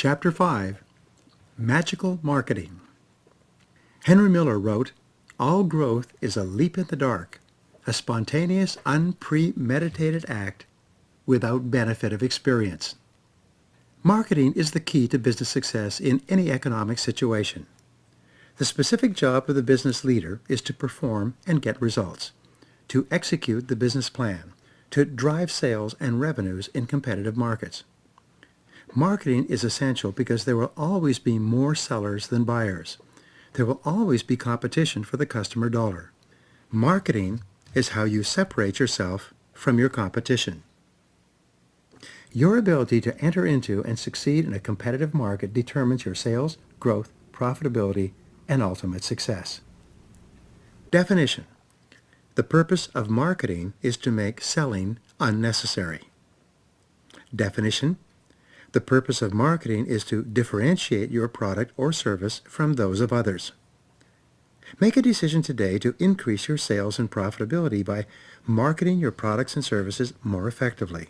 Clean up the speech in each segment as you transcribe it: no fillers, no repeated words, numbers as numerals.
Chapter 5, Magical Marketing. Henry Miller wrote, "All growth is a leap in the dark, a spontaneous, unpremeditated act without benefit of experience." Marketing is the key to business success in any economic situation. The specific job of the business leader is to perform and get results, to execute the business plan, to drive sales and revenues in competitive markets. Marketing is essential because there will always be more sellers than buyers. There will always be competition for the customer dollar. Marketing is how you separate yourself from your competition. Your ability to enter into and succeed in a competitive market determines your sales, growth, profitability, and ultimate success. Definition: the purpose of marketing is to make selling unnecessary. Definition: the purpose of marketing is to differentiate your product or service from those of others. Make a decision today to increase your sales and profitability by marketing your products and services more effectively.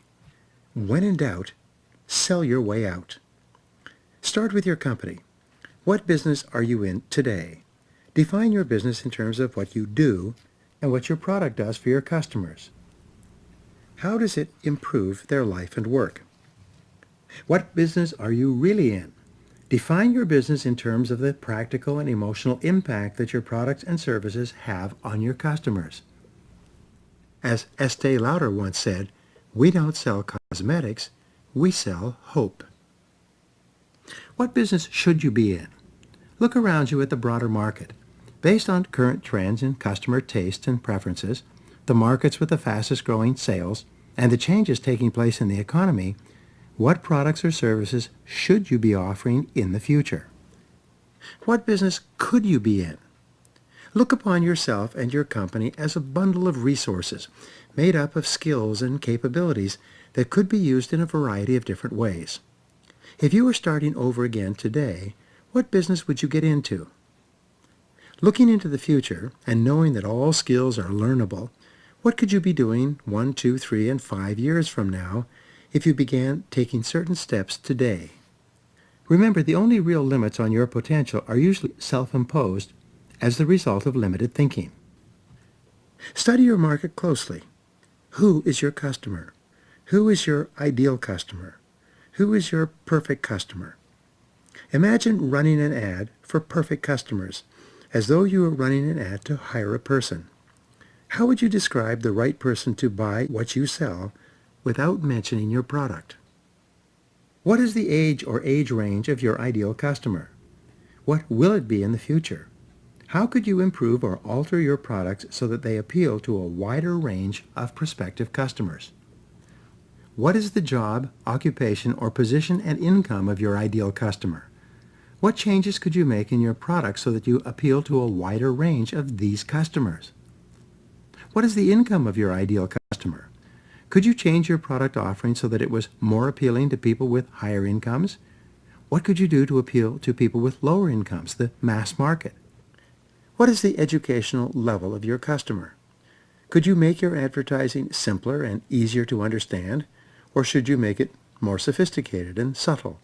When in doubt, sell your way out. Start with your company. What business are you in today? Define your business in terms of what you do and what your product does for your customers. How does it improve their life and work? What business are you really in? Define your business in terms of the practical and emotional impact that your products and services have on your customers. As Estee Lauder once said, "We don't sell cosmetics, we sell hope." What business should you be in? Look around you at the broader market. Based on current trends in customer taste and preferences, the markets with the fastest growing sales, and the changes taking place in the economy, what products or services should you be offering in the future? What business could you be in? Look upon yourself and your company as a bundle of resources made up of skills and capabilities that could be used in a variety of different ways. If you were starting over again today, what business would you get into? Looking into the future and knowing that all skills are learnable, what could you be doing 1, 2, 3, and 5 years from now if you began taking certain steps today? Remember, the only real limits on your potential are usually self-imposed as the result of limited thinking. Study your market closely. Who is your customer? Who is your ideal customer? Who is your perfect customer? Imagine running an ad for perfect customers, as though you were running an ad to hire a person. How would you describe the right person to buy what you sell without mentioning your product? What is the age or age range of your ideal customer? What will it be in the future? How could you improve or alter your products so that they appeal to a wider range of prospective customers? What is the job, occupation, or position and income of your ideal customer? What changes could you make in your product so that you appeal to a wider range of these customers? What is the income of your ideal customer? Could you change your product offering so that it was more appealing to people with higher incomes? What could you do to appeal to people with lower incomes, the mass market? What is the educational level of your customer? Could you make your advertising simpler and easier to understand, or should you make it more sophisticated and subtle?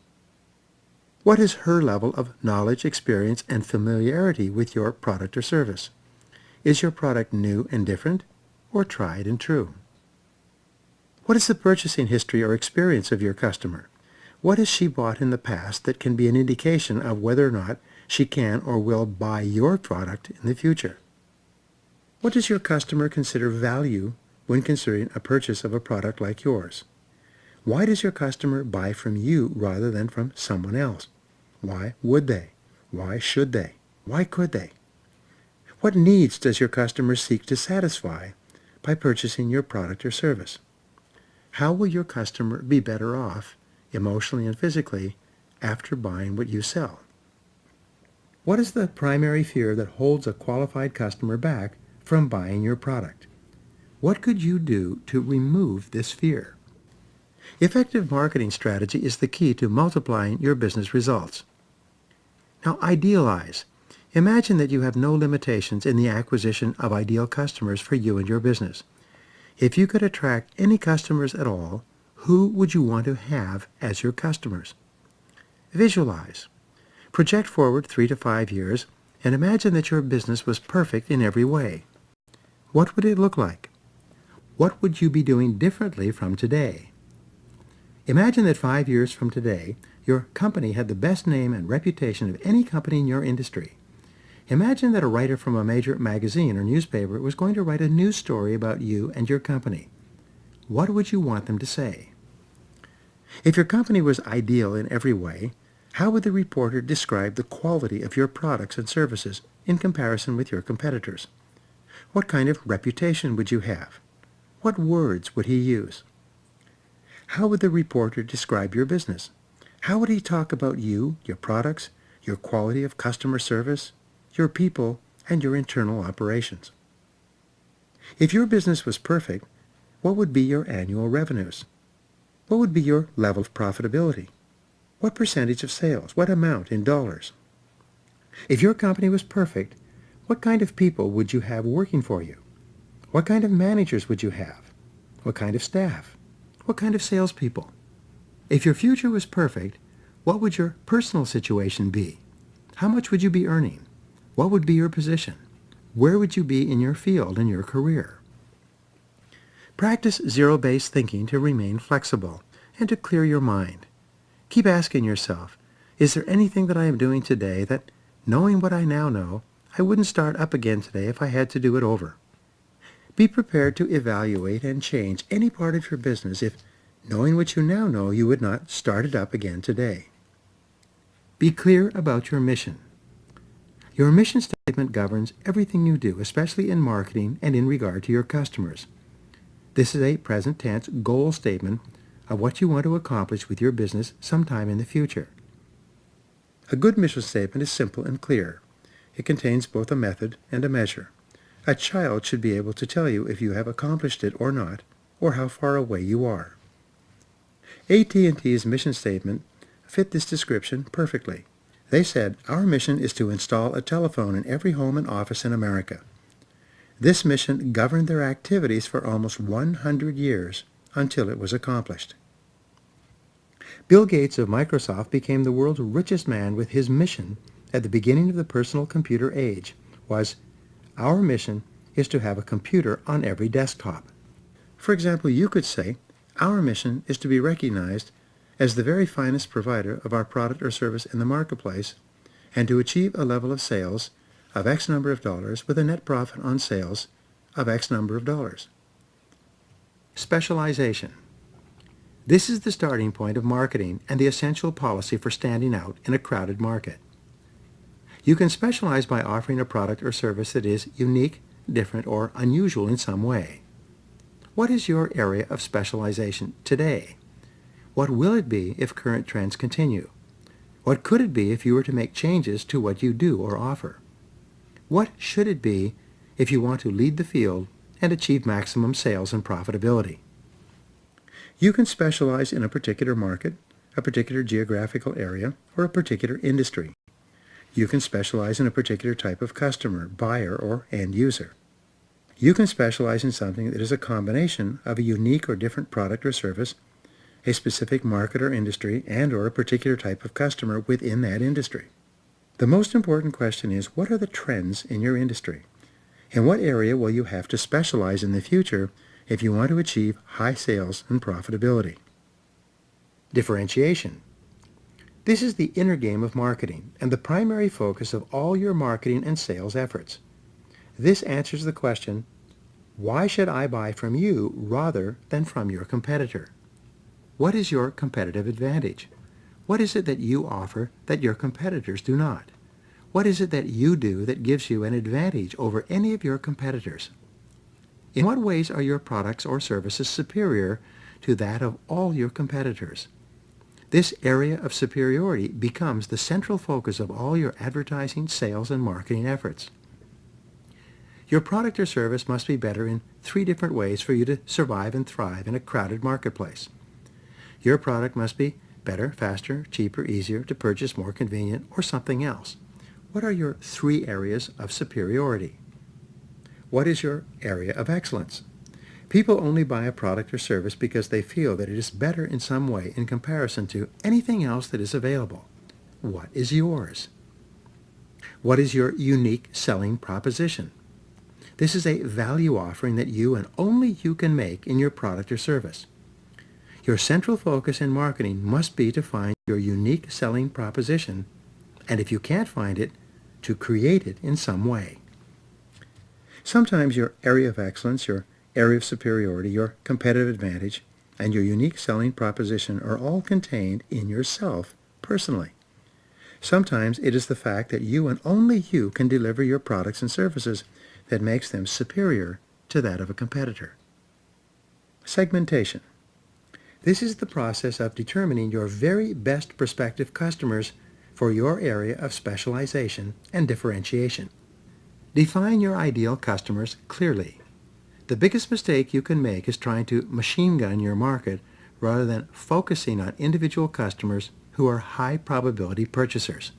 What is her level of knowledge, experience, and familiarity with your product or service? Is your product new and different, or tried and true? What is the purchasing history or experience of your customer? What has she bought in the past that can be an indication of whether or not she can or will buy your product in the future? What does your customer consider value when considering a purchase of a product like yours? Why does your customer buy from you rather than from someone else? Why would they? Why should they? Why could they? What needs does your customer seek to satisfy by purchasing your product or service? How will your customer be better off, emotionally and physically, after buying what you sell? What is the primary fear that holds a qualified customer back from buying your product? What could you do to remove this fear? Effective marketing strategy is the key to multiplying your business results. Now idealize. Imagine that you have no limitations in the acquisition of ideal customers for you and your business. If you could attract any customers at all, who would you want to have as your customers? Visualize. Project forward 3 to 5 years and imagine that your business was perfect in every way. What would it look like? What would you be doing differently from today? Imagine that 5 years from today, your company had the best name and reputation of any company in your industry. Imagine that a writer from a major magazine or newspaper was going to write a news story about you and your company. What would you want them to say? If your company was ideal in every way, how would the reporter describe the quality of your products and services in comparison with your competitors? What kind of reputation would you have? What words would he use? How would the reporter describe your business? How would he talk about you, your products, your quality of customer service, your people, and your internal operations? If your business was perfect, what would be your annual revenues? What would be your level of profitability? What percentage of sales? What amount in dollars? If your company was perfect, what kind of people would you have working for you? What kind of managers would you have? What kind of staff? What kind of salespeople? If your future was perfect, what would your personal situation be? How much would you be earning? What would be your position? Where would you be in your field and your career? Practice zero-based thinking to remain flexible and to clear your mind. Keep asking yourself, is there anything that I am doing today that, knowing what I now know, I wouldn't start up again today if I had to do it over? Be prepared to evaluate and change any part of your business if, knowing what you now know, you would not start it up again today. Be clear about your mission. Your mission statement governs everything you do, especially in marketing and in regard to your customers. This is a present tense goal statement of what you want to accomplish with your business sometime in the future. A good mission statement is simple and clear. It contains both a method and a measure. A child should be able to tell you if you have accomplished it or not, or how far away you are. AT&T's mission statement fit this description perfectly. They said, "Our mission is to install a telephone in every home and office in America." This mission governed their activities for almost 100 years until it was accomplished. Bill Gates of Microsoft became the world's richest man with his mission at the beginning of the personal computer age was, "Our mission is to have a computer on every desktop." For example, you could say, "Our mission is to be recognized as the very finest provider of our product or service in the marketplace and to achieve a level of sales of X number of dollars with a net profit on sales of X number of dollars." Specialization. This is the starting point of marketing and the essential policy for standing out in a crowded market. You can specialize by offering a product or service that is unique, different, or unusual in some way. What is your area of specialization today? What will it be if current trends continue? What could it be if you were to make changes to what you do or offer? What should it be if you want to lead the field and achieve maximum sales and profitability? You can specialize in a particular market, a particular geographical area, or a particular industry. You can specialize in a particular type of customer, buyer, or end user. You can specialize in something that is a combination of a unique or different product or service, a specific market or industry, and or a particular type of customer within that industry. The most important question is, what are the trends in your industry? In what area will you have to specialize in the future if you want to achieve high sales and profitability? Differentiation. This is the inner game of marketing and the primary focus of all your marketing and sales efforts. This answers the question, why should I buy from you rather than from your competitor? What is your competitive advantage? What is it that you offer that your competitors do not? What is it that you do that gives you an advantage over any of your competitors? In what ways are your products or services superior to that of all your competitors? This area of superiority becomes the central focus of all your advertising, sales, and marketing efforts. Your product or service must be better in 3 different ways for you to survive and thrive in a crowded marketplace. Your product must be better, faster, cheaper, easier to purchase, more convenient, or something else. What are your 3 areas of superiority? What is your area of excellence? People only buy a product or service because they feel that it is better in some way in comparison to anything else that is available. what is yours? What is your unique selling proposition? This is a value offering that you and only you can make in your product or service. Your central focus in marketing must be to find your unique selling proposition, and if you can't find it, to create it in some way. Sometimes your area of excellence, your area of superiority, your competitive advantage, and your unique selling proposition are all contained in yourself personally. Sometimes it is the fact that you and only you can deliver your products and services that makes them superior to that of a competitor. Segmentation. This is the process of determining your very best prospective customers for your area of specialization and differentiation. Define your ideal customers clearly. The biggest mistake you can make is trying to machine gun your market rather than focusing on individual customers who are high probability purchasers.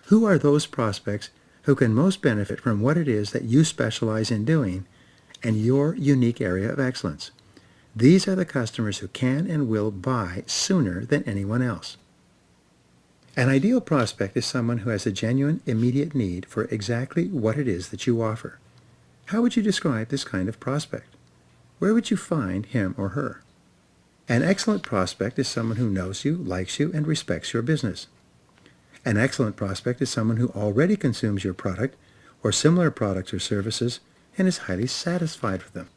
Who are those prospects who can most benefit from what it is that you specialize in doing and your unique area of excellence? These are the customers who can and will buy sooner than anyone else. An ideal prospect is someone who has a genuine, immediate need for exactly what it is that you offer. How would you describe this kind of prospect? Where would you find him or her? An excellent prospect is someone who knows you, likes you, and respects your business. An excellent prospect is someone who already consumes your product or similar products or services and is highly satisfied with them.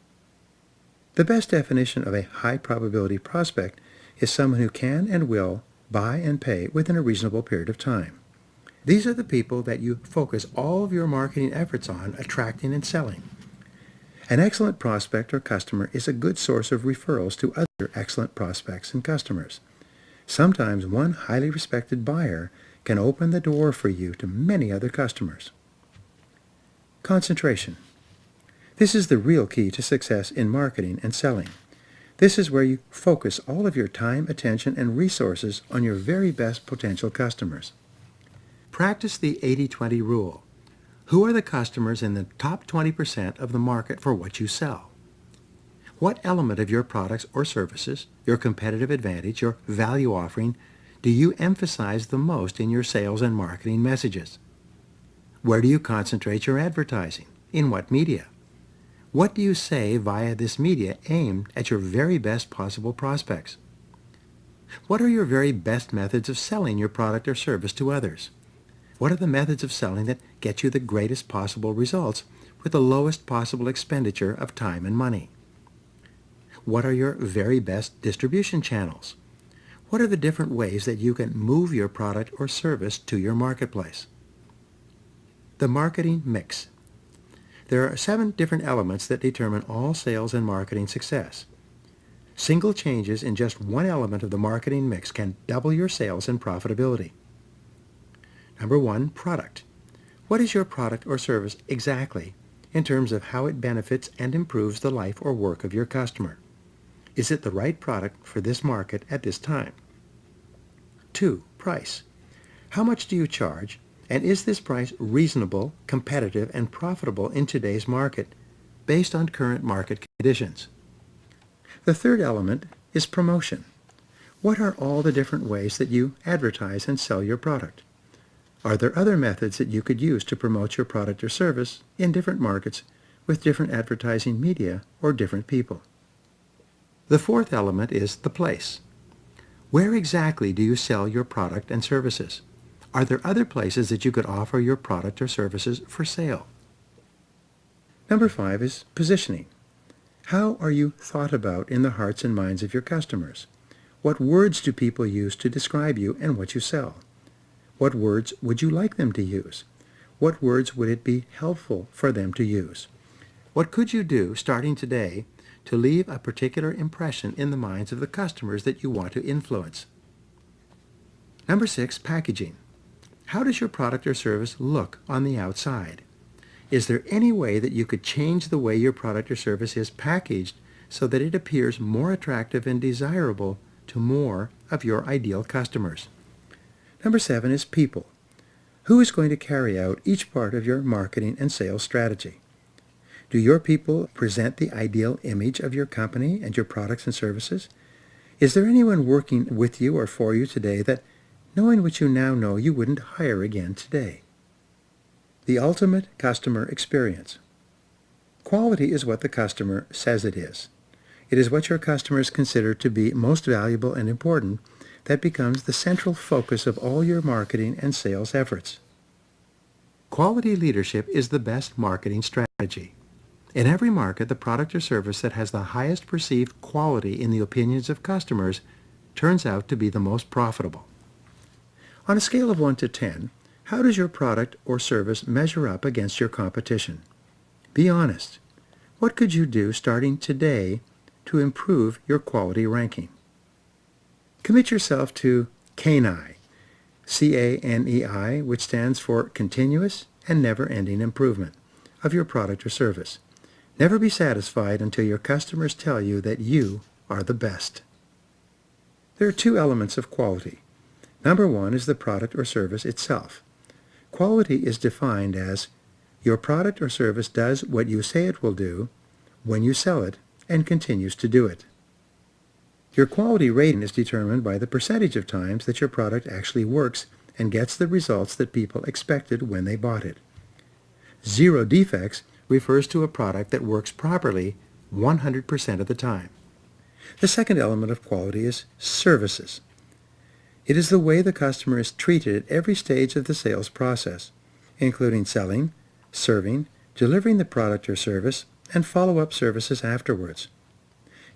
The best definition of a high probability prospect is someone who can and will buy and pay within a reasonable period of time. These are the people that you focus all of your marketing efforts on attracting and selling. An excellent prospect or customer is a good source of referrals to other excellent prospects and customers. Sometimes one highly respected buyer can open the door for you to many other customers. Concentration. This is the real key to success in marketing and selling. This is where you focus all of your time, attention, and resources on your very best potential customers. Practice the 80-20 rule. Who are the customers in the top 20% of the market for what you sell? What element of your products or services, your competitive advantage, your value offering, do you emphasize the most in your sales and marketing messages? Where do you concentrate your advertising? In what media? What do you say via this media aimed at your very best possible prospects? What are your very best methods of selling your product or service to others? What are the methods of selling that get you the greatest possible results with the lowest possible expenditure of time and money? What are your very best distribution channels? What are the different ways that you can move your product or service to your marketplace? The marketing mix. There are 7 different elements that determine all sales and marketing success. Single changes in just one element of the marketing mix can double your sales and profitability. Number 1, product. What is your product or service exactly in terms of how it benefits and improves the life or work of your customer? Is it the right product for this market at this time? 2, price. How much do you charge, and is this price reasonable, competitive, and profitable in today's market based on current market conditions? The third element is promotion. What are all the different ways that you advertise and sell your product? Are there other methods that you could use to promote your product or service in different markets with different advertising media or different people? The fourth element is the place. Where exactly do you sell your product and services? Are there other places that you could offer your product or services for sale? Number 5 is positioning. How are you thought about in the hearts and minds of your customers? What words do people use to describe you and what you sell? What words would you like them to use? What words would it be helpful for them to use? What could you do starting today to leave a particular impression in the minds of the customers that you want to influence? Number 6, packaging. How does your product or service look on the outside? Is there any way that you could change the way your product or service is packaged so that it appears more attractive and desirable to more of your ideal customers? Number 7 is people. Who is going to carry out each part of your marketing and sales strategy? Do your people present the ideal image of your company and your products and services? Is there anyone working with you or for you today that knowing what you now know you wouldn't hire again today. The ultimate customer experience. Quality is what the customer says it is. It is what your customers consider to be most valuable and important that becomes the central focus of all your marketing and sales efforts. Quality leadership is the best marketing strategy. In every market, the product or service that has the highest perceived quality in the opinions of customers turns out to be the most profitable. On a scale of 1 to 10, how does your product or service measure up against your competition? Be honest. What could you do starting today to improve your quality ranking? Commit yourself to CANEI, C-A-N-E-I, which stands for Continuous and Never-Ending Improvement of your product or service. Never be satisfied until your customers tell you that you are the best. There are two elements of quality. Number one is the product or service itself. Quality is defined as your product or service does what you say it will do when you sell it and continues to do it. Your quality rating is determined by the percentage of times that your product actually works and gets the results that people expected when they bought it. 0 defects refers to a product that works properly 100% of the time. The second element of quality is services. It is the way the customer is treated at every stage of the sales process, including selling, serving, delivering the product or service, and follow-up services afterwards.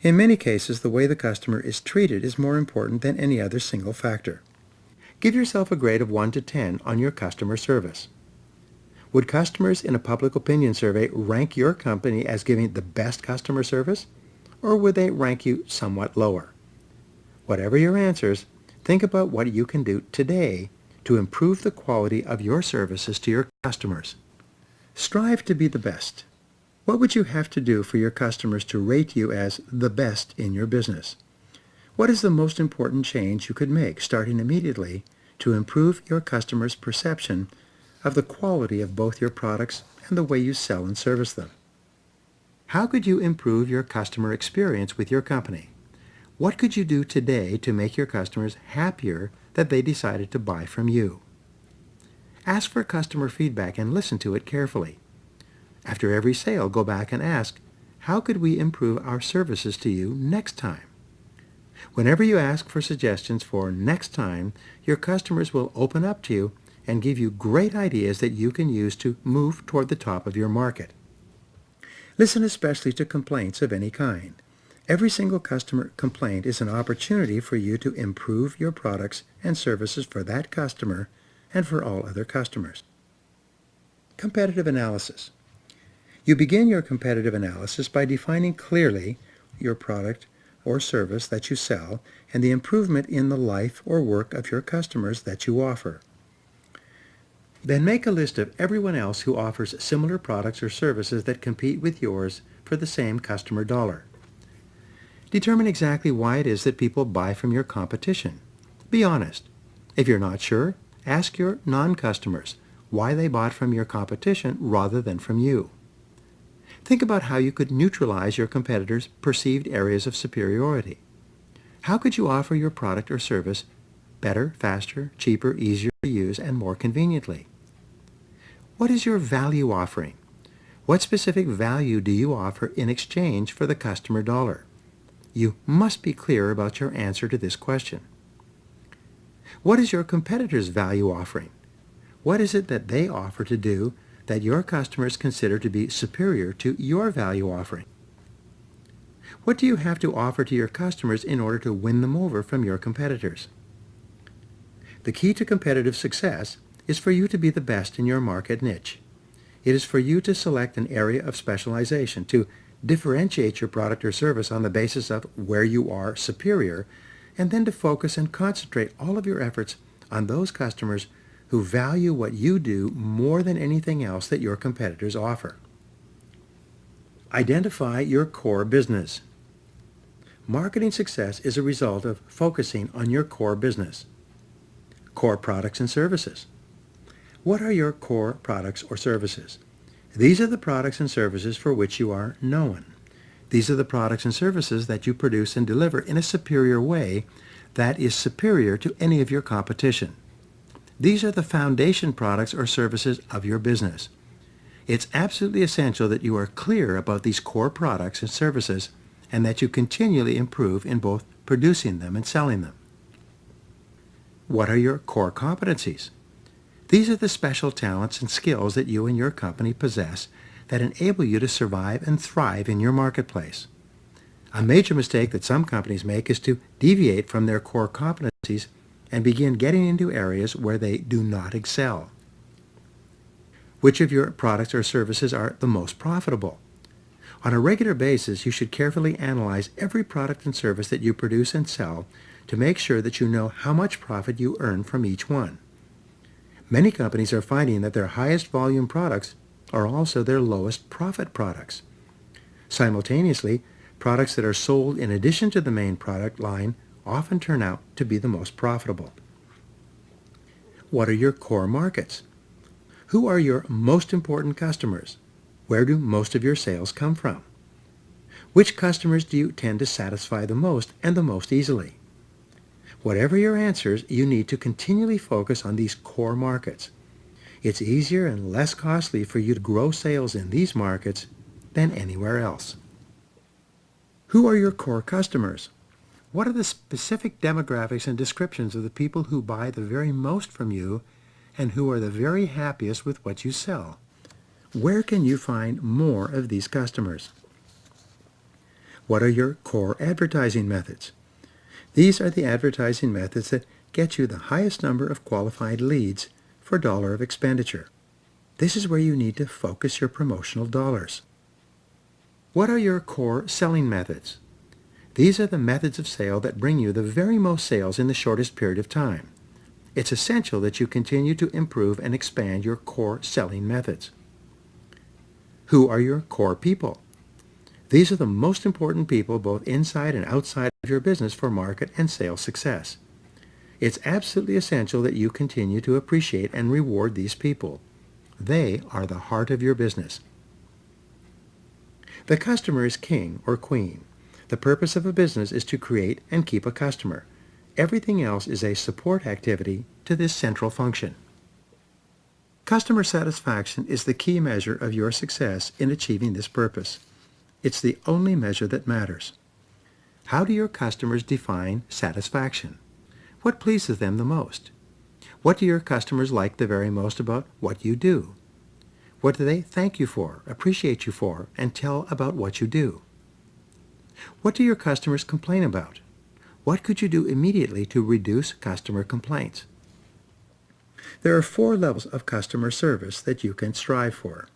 In many cases, the way the customer is treated is more important than any other single factor. Give yourself a grade of 1 to 10 on your customer service. Would customers in a public opinion survey rank your company as giving the best customer service, or would they rank you somewhat lower? Whatever your answers, think about what you can do today to improve the quality of your services to your customers. Strive to be the best. What would you have to do for your customers to rate you as the best in your business? What is the most important change you could make, starting immediately, to improve your customers' perception of the quality of both your products and the way you sell and service them? How could you improve your customer experience with your company? What could you do today to make your customers happier that they decided to buy from you? Ask for customer feedback and listen to it carefully. After every sale, go back and ask, how could we improve our services to you next time? Whenever you ask for suggestions for next time, your customers will open up to you and give you great ideas that you can use to move toward the top of your market. Listen especially to complaints of any kind. Every single customer complaint is an opportunity for you to improve your products and services for that customer and for all other customers. Competitive analysis. You begin your competitive analysis by defining clearly your product or service that you sell and the improvement in the life or work of your customers that you offer. Then make a list of everyone else who offers similar products or services that compete with yours for the same customer dollar. Determine exactly why it is that people buy from your competition. Be honest. If you're not sure, ask your non-customers why they bought from your competition rather than from you. Think about how you could neutralize your competitors' perceived areas of superiority. How could you offer your product or service better, faster, cheaper, easier to use, and more conveniently? What is your value offering? What specific value do you offer in exchange for the customer dollar? You must be clear about your answer to this question. What is your competitor's value offering? What is it that they offer to do that your customers consider to be superior to your value offering? What do you have to offer to your customers in order to win them over from your competitors? The key to competitive success is for you to be the best in your market niche. It is for you to select an area of specialization, to differentiate your product or service on the basis of where you are superior, and then to focus and concentrate all of your efforts on those customers who value what you do more than anything else that your competitors offer. Identify your core business. Marketing success is a result of focusing on your core business. Core products and services. What are your core products or services? These are the products and services for which you are known. These are the products and services that you produce and deliver in a superior way that is superior to any of your competition. These are the foundation products or services of your business. It's absolutely essential that you are clear about these core products and services and that you continually improve in both producing them and selling them. What are your core competencies? These are the special talents and skills that you and your company possess that enable you to survive and thrive in your marketplace. A major mistake that some companies make is to deviate from their core competencies and begin getting into areas where they do not excel. Which of your products or services are the most profitable? On a regular basis, you should carefully analyze every product and service that you produce and sell to make sure that you know how much profit you earn from each one. Many companies are finding that their highest volume products are also their lowest profit products. Simultaneously, products that are sold in addition to the main product line often turn out to be the most profitable. What are your core markets? Who are your most important customers? Where do most of your sales come from? Which customers do you tend to satisfy the most and the most easily? Whatever your answers, you need to continually focus on these core markets. It's easier and less costly for you to grow sales in these markets than anywhere else. Who are your core customers? What are the specific demographics and descriptions of the people who buy the very most from you and who are the very happiest with what you sell? Where can you find more of these customers? What are your core advertising methods? These are the advertising methods that get you the highest number of qualified leads for dollar of expenditure. This is where you need to focus your promotional dollars. What are your core selling methods? These are the methods of sale that bring you the very most sales in the shortest period of time. It's essential that you continue to improve and expand your core selling methods. Who are your core people? These are the most important people both inside and outside of your business for market and sales success. It's absolutely essential that you continue to appreciate and reward these people. They are the heart of your business. The customer is king or queen. The purpose of a business is to create and keep a customer. Everything else is a support activity to this central function. Customer satisfaction is the key measure of your success in achieving this purpose. It's the only measure that matters. How do your customers define satisfaction? What pleases them the most? What do your customers like the very most about what you do? What do they thank you for, appreciate you for, and tell about what you do? What do your customers complain about? What could you do immediately to reduce customer complaints? There are 4 levels of customer service that you can strive for.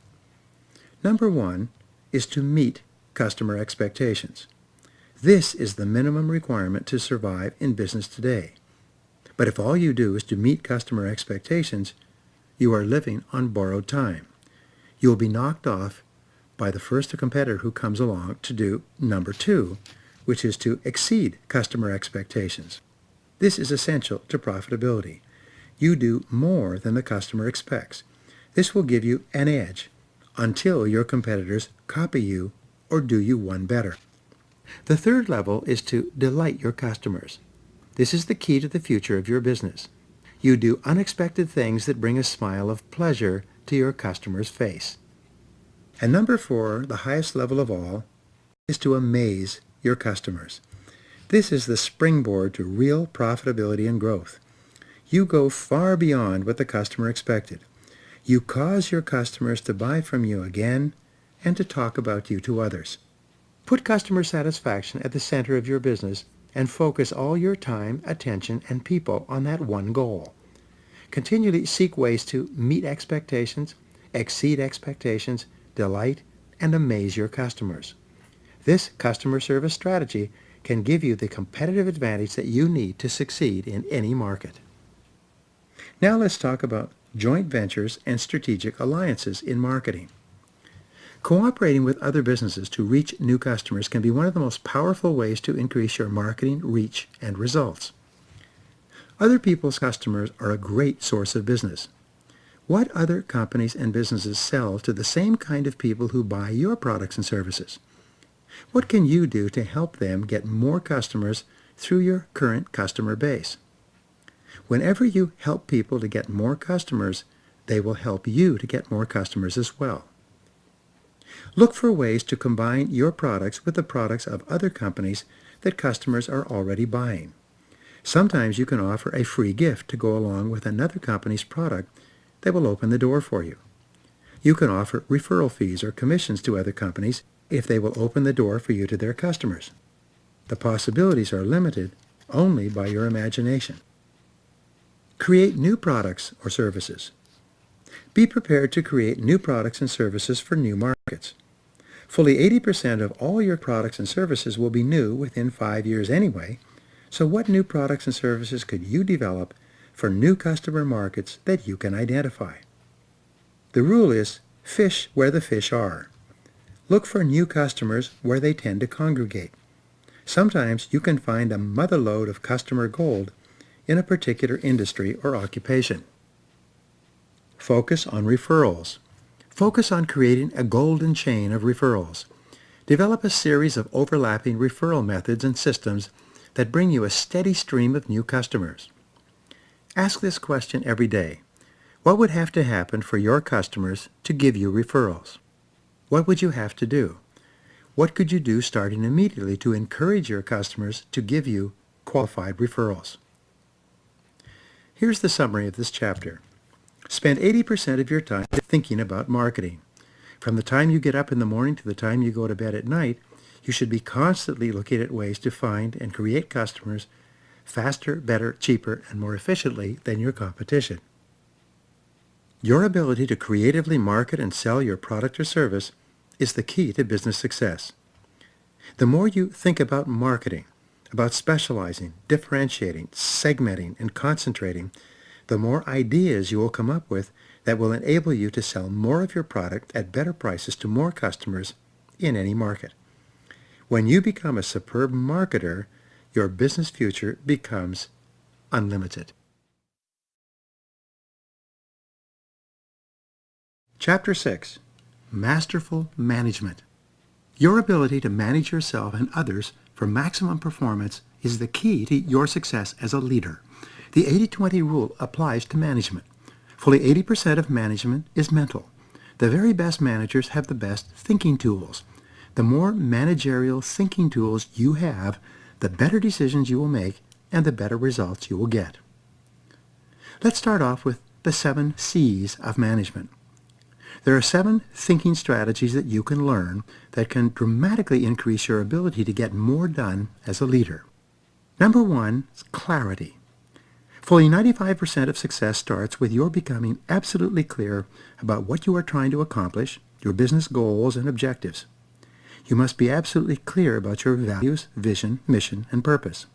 Number 1 is to meet customer expectations. This is the minimum requirement to survive in business today. But if all you do is to meet customer expectations, you are living on borrowed time. You will be knocked off by the first competitor who comes along to do number 2, which is to exceed customer expectations. This is essential to profitability. You do more than the customer expects. This will give you an edge until your competitors copy you or do you one better. The 3rd level is to delight your customers. This is the key to the future of your business. You do unexpected things that bring a smile of pleasure to your customer's face. And number 4, the highest level of all, is to amaze your customers. This is the springboard to real profitability and growth. You go far beyond what the customer expected. You cause your customers to buy from you again and to talk about you to others. Put customer satisfaction at the center of your business and focus all your time, attention, and people on that one goal. Continually seek ways to meet expectations, exceed expectations, delight, and amaze your customers. This customer service strategy can give you the competitive advantage that you need to succeed in any market. Now let's talk about joint ventures and strategic alliances in marketing. Cooperating with other businesses to reach new customers can be one of the most powerful ways to increase your marketing reach and results. Other people's customers are a great source of business. What other companies and businesses sell to the same kind of people who buy your products and services? What can you do to help them get more customers through your current customer base. Whenever you help people to get more customers, they will help you to get more customers as well. Look for ways to combine your products with the products of other companies that customers are already buying. Sometimes you can offer a free gift to go along with another company's product that will open the door for you. You can offer referral fees or commissions to other companies if they will open the door for you to their customers. The possibilities are limited only by your imagination. Create new products or services. Be prepared to create new products and services for new markets. Fully 80% of all your products and services will be new within 5 years anyway, so what new products and services could you develop for new customer markets that you can identify? The rule is fish where the fish are. Look for new customers where they tend to congregate. Sometimes you can find a motherlode of customer gold in a particular industry or occupation. Focus on referrals. Focus on creating a golden chain of referrals. Develop a series of overlapping referral methods and systems that bring you a steady stream of new customers. Ask this question every day. What would have to happen for your customers to give you referrals? What would you have to do? What could you do starting immediately to encourage your customers to give you qualified referrals? Here's the summary of this chapter. Spend 80% of your time thinking about marketing. From the time you get up in the morning to the time you go to bed at night, you should be constantly looking at ways to find and create customers faster, better, cheaper, and more efficiently than your competition. Your ability to creatively market and sell your product or service is the key to business success. The more you think about marketing, about specializing, differentiating, segmenting, and concentrating, the more ideas you will come up with that will enable you to sell more of your product at better prices to more customers in any market. When you become a superb marketer, your business future becomes unlimited. Chapter 6. Masterful Management. Your ability to manage yourself and others for maximum performance is the key to your success as a leader. The 80-20 rule applies to management. Fully 80% of management is mental. The very best managers have the best thinking tools. The more managerial thinking tools you have, the better decisions you will make and the better results you will get. Let's start off with the 7 C's of management. There are 7 thinking strategies that you can learn that can dramatically increase your ability to get more done as a leader. Number 1 is clarity. Fully 95% of success starts with your becoming absolutely clear about what you are trying to accomplish, your business goals and objectives. You must be absolutely clear about your values, vision, mission, and purpose.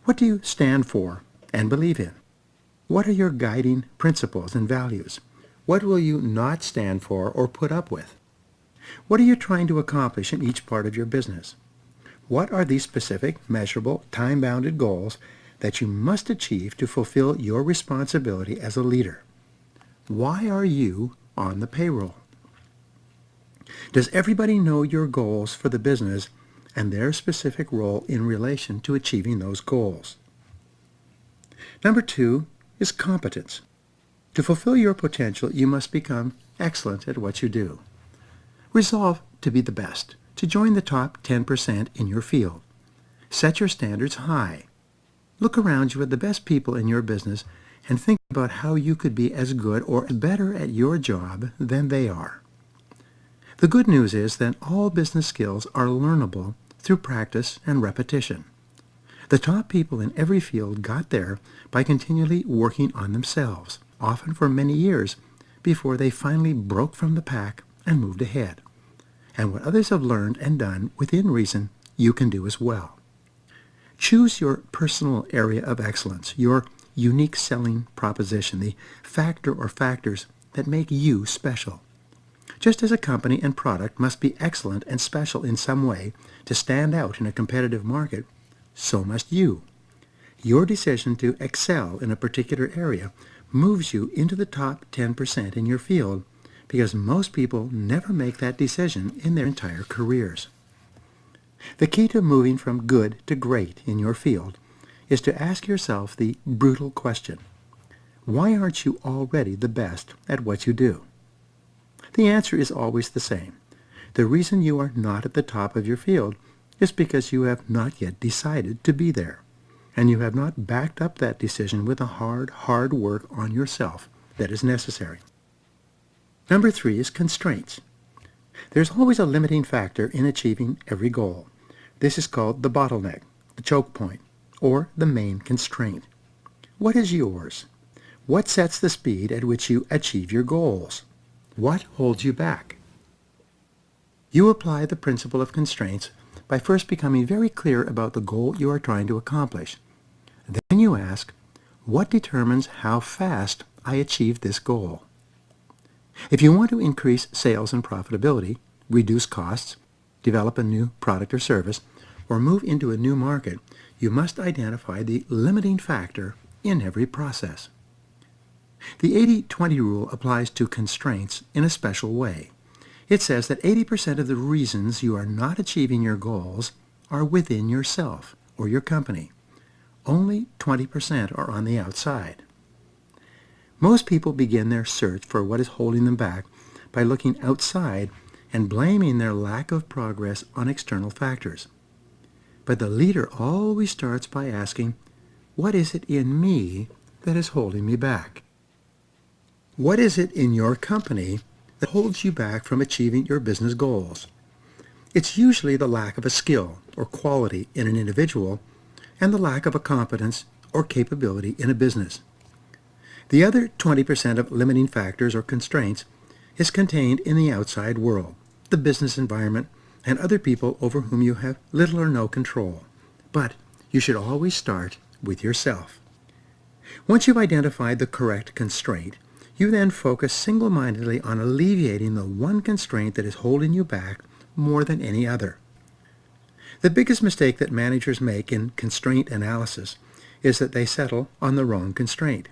What do you stand for and believe in? What are your guiding principles and values? What will you not stand for or put up with? What are you trying to accomplish in each part of your business? What are these specific, measurable, time-bounded goals that you must achieve to fulfill your responsibility as a leader? Why are you on the payroll? Does everybody know your goals for the business and their specific role in relation to achieving those goals? Number 2 is competence. To fulfill your potential, you must become excellent at what you do. Resolve to be the best, to join the top 10% in your field. Set your standards high. Look around you at the best people in your business and think about how you could be as good or better at your job than they are. The good news is that all business skills are learnable through practice and repetition. The top people in every field got there by continually working on themselves, often for many years, before they finally broke from the pack and moved ahead. And what others have learned and done within reason, you can do as well. Choose your personal area of excellence, your unique selling proposition, the factor or factors that make you special. Just as a company and product must be excellent and special in some way to stand out in a competitive market, so must you. Your decision to excel in a particular area moves you into the top 10% in your field because most people never make that decision in their entire careers. The key to moving from good to great in your field is to ask yourself the brutal question: why aren't you already the best at what you do? The answer is always the same. The reason you are not at the top of your field is because you have not yet decided to be there, and you have not backed up that decision with the hard work on yourself that is necessary. Number 3 is constraints. There's always a limiting factor in achieving every goal. This is called the bottleneck, the choke point, or the main constraint. What is yours? What sets the speed at which you achieve your goals? What holds you back? You apply the principle of constraints by first becoming very clear about the goal you are trying to accomplish. Then you ask, what determines how fast I achieve this goal? If you want to increase sales and profitability, reduce costs, develop a new product or service, or move into a new market, you must identify the limiting factor in every process. The 80-20 rule applies to constraints in a special way. It says that 80% of the reasons you are not achieving your goals are within yourself or your company. Only 20% are on the outside. Most people begin their search for what is holding them back by looking outside and blaming their lack of progress on external factors. But the leader always starts by asking, what is it in me that is holding me back? What is it in your company that holds you back from achieving your business goals? It's usually the lack of a skill or quality in an individual and the lack of a competence or capability in a business. The other 20% of limiting factors or constraints is contained in the outside world, the business environment, and other people over whom you have little or no control. But you should always start with yourself. Once you've identified the correct constraint, you then focus single-mindedly on alleviating the one constraint that is holding you back more than any other. The biggest mistake that managers make in constraint analysis is that they settle on the wrong constraint.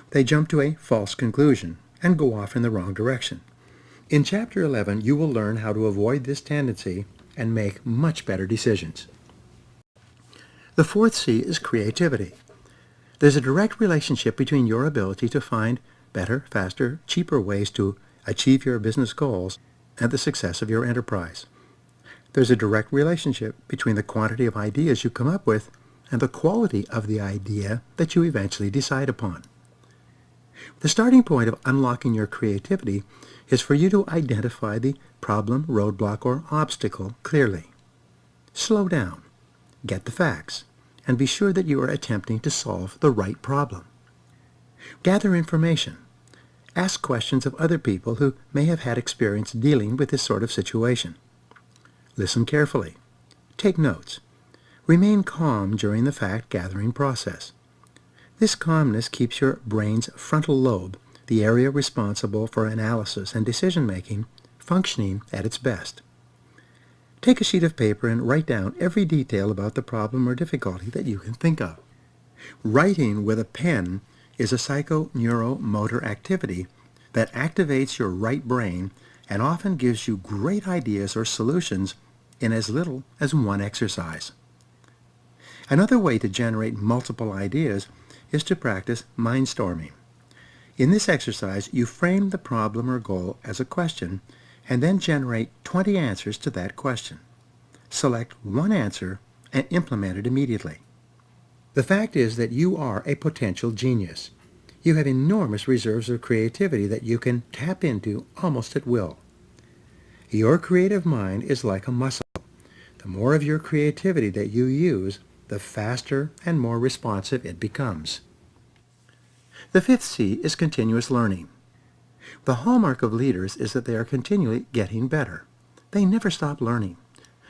They jump to a false conclusion and go off in the wrong direction. In Chapter 11, you will learn how to avoid this tendency and make much better decisions. The 4th C is creativity. There's a direct relationship between your ability to find better, faster, cheaper ways to achieve your business goals and the success of your enterprise. There's a direct relationship between the quantity of ideas you come up with and the quality of the idea that you eventually decide upon. The starting point of unlocking your creativity is for you to identify the problem, roadblock, or obstacle clearly. Slow down, get the facts, and be sure that you are attempting to solve the right problem. Gather information. Ask questions of other people who may have had experience dealing with this sort of situation. Listen carefully. Take notes. Remain calm during the fact-gathering process. This calmness keeps your brain's frontal lobe, the area responsible for analysis and decision-making, functioning at its best. Take a sheet of paper and write down every detail about the problem or difficulty that you can think of. Writing with a pen is a psychoneuromotor activity that activates your right brain and often gives you great ideas or solutions in as little as one exercise. Another way to generate multiple ideas is to practice mindstorming. In this exercise, you frame the problem or goal as a question and then generate 20 answers to that question. Select one answer and implement it immediately. The fact is that you are a potential genius. You have enormous reserves of creativity that you can tap into almost at will. Your creative mind is like a muscle. The more of your creativity that you use, the faster and more responsive it becomes. The 5th C is continuous learning. The hallmark of leaders is that they are continually getting better. They never stop learning.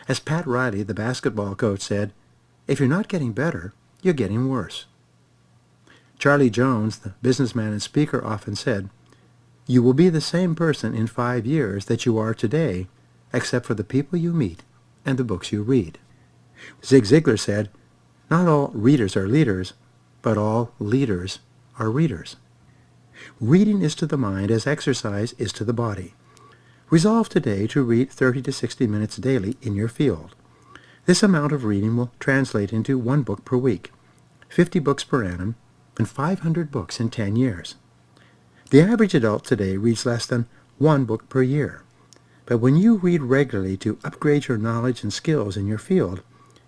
As Pat Riley, the basketball coach, said, "If you're not getting better, you're getting worse." Charlie Jones, the businessman and speaker, often said, "You will be the same person in 5 years that you are today, except for the people you meet and the books you read." Zig Ziglar said, "Not all readers are leaders, but all leaders are readers." Reading is to the mind as exercise is to the body. Resolve today to read 30 to 60 minutes daily in your field. This amount of reading will translate into 1 book per week, 50 books per annum, and 500 books in 10 years. The average adult today reads less than 1 book per year. But when you read regularly to upgrade your knowledge and skills in your field,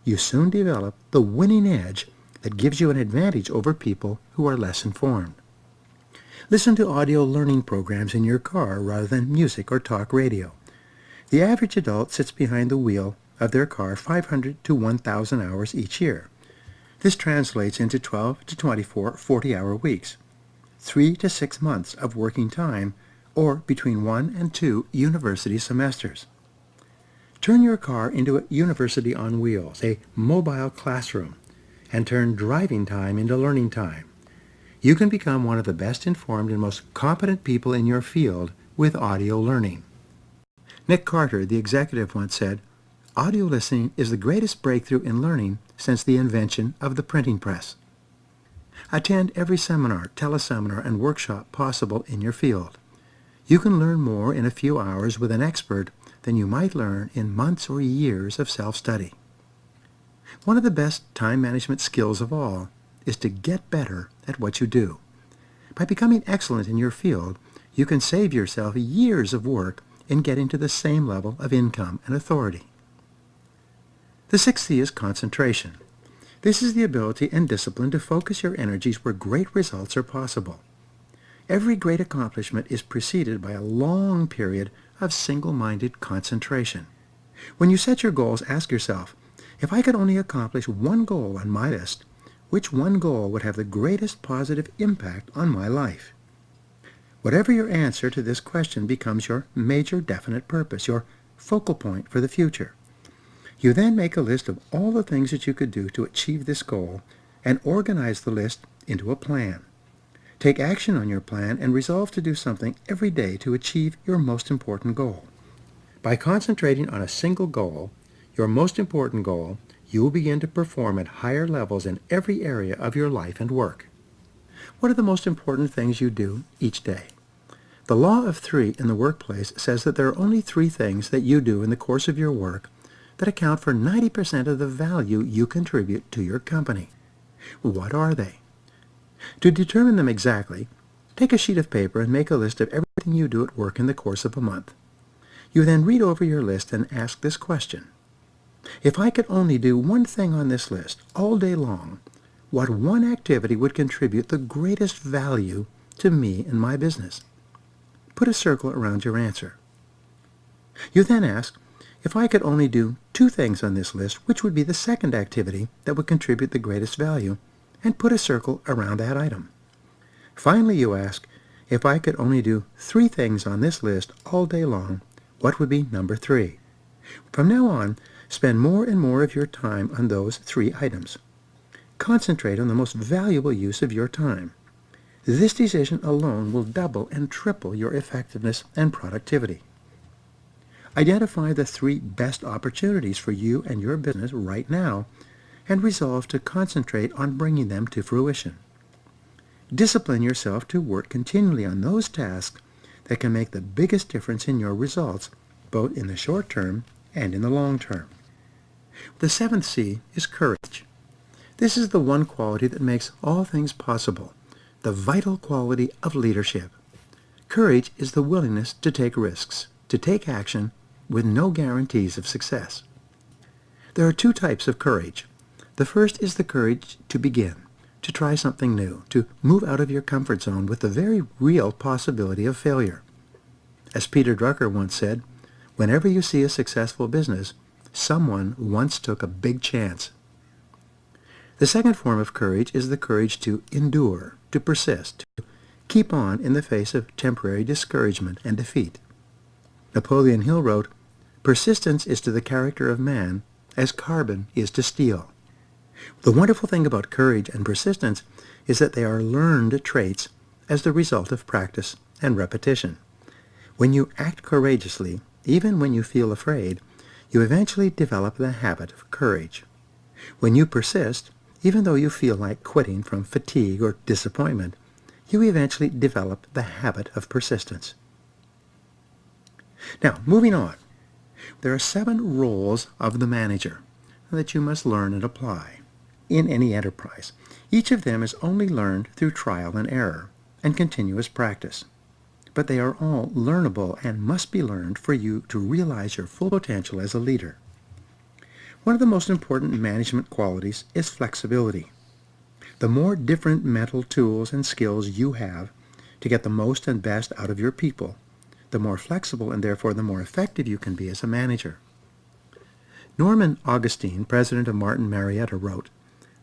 you soon develop the winning edge that gives you an advantage over people who are less informed. Listen to audio learning programs in your car rather than music or talk radio. The average adult sits behind the wheel of their car 500 to 1,000 hours each year. This translates into 12 to 24 40-hour weeks, 3 to 6 months of working time, or between 1 and 2 university semesters. Turn your car into a university on wheels, a mobile classroom, and turn driving time into learning time. You can become one of the best informed and most competent people in your field with audio learning. Nick Carter, the executive, once said, "Audio listening is the greatest breakthrough in learning since the invention of the printing press." Attend every seminar, teleseminar, and workshop possible in your field. You can learn more in a few hours with an expert than you might learn in months or years of self-study. One of the best time management skills of all is to get better at what you do. By becoming excellent in your field, you can save yourself years of work in getting to the same level of income and authority. The 6th C is concentration. This is the ability and discipline to focus your energies where great results are possible. Every great accomplishment is preceded by a long period of single-minded concentration. When you set your goals, ask yourself, if I could only accomplish one goal on my list, which one goal would have the greatest positive impact on my life? Whatever your answer to this question becomes your major definite purpose, your focal point for the future. You then make a list of all the things that you could do to achieve this goal and organize the list into a plan. Take action on your plan and resolve to do something every day to achieve your most important goal. By concentrating on a single goal, your most important goal, you will begin to perform at higher levels in every area of your life and work. What are the most important things you do each day? The law of 3 in the workplace says that there are only 3 things that you do in the course of your work that account for 90% of the value you contribute to your company. What are they? To determine them exactly, take a sheet of paper and make a list of everything you do at work in the course of a month. You then read over your list and ask this question. If I could only do one thing on this list all day long, what one activity would contribute the greatest value to me and my business? Put a circle around your answer. You then ask, if I could only do 2 things on this list, which would be the second activity that would contribute the greatest value? And put a circle around that item. Finally, you ask, if I could only do 3 things on this list all day long, what would be number 3? From now on, spend more and more of your time on those 3 items. Concentrate on the most valuable use of your time. This decision alone will double and triple your effectiveness and productivity. Identify the 3 best opportunities for you and your business right now, and resolve to concentrate on bringing them to fruition. Discipline yourself to work continually on those tasks that can make the biggest difference in your results, both in the short term and in the long term. The 7th C is courage. This is the one quality that makes all things possible, the vital quality of leadership. Courage is the willingness to take risks, to take action with no guarantees of success. There are 2 types of courage. The first is the courage to begin, to try something new, to move out of your comfort zone with the very real possibility of failure. As Peter Drucker once said, whenever you see a successful business, someone once took a big chance. The second form of courage is the courage to endure, to persist, to keep on in the face of temporary discouragement and defeat. Napoleon Hill wrote, "Persistence is to the character of man as carbon is to steel." The wonderful thing about courage and persistence is that they are learned traits as the result of practice and repetition. When you act courageously, even when you feel afraid, you eventually develop the habit of courage. When you persist, even though you feel like quitting from fatigue or disappointment, you eventually develop the habit of persistence. Now, moving on. There are 7 roles of the manager. that you must learn and apply. In any enterprise, each of them is only learned through trial and error and continuous practice. But they are all learnable and must be learned for you to realize your full potential as a leader. One of the most important management qualities is flexibility. The more different mental tools and skills you have to get the most and best out of your people, the more flexible and therefore the more effective you can be as a manager. Norman Augustine, president of Martin Marietta, wrote,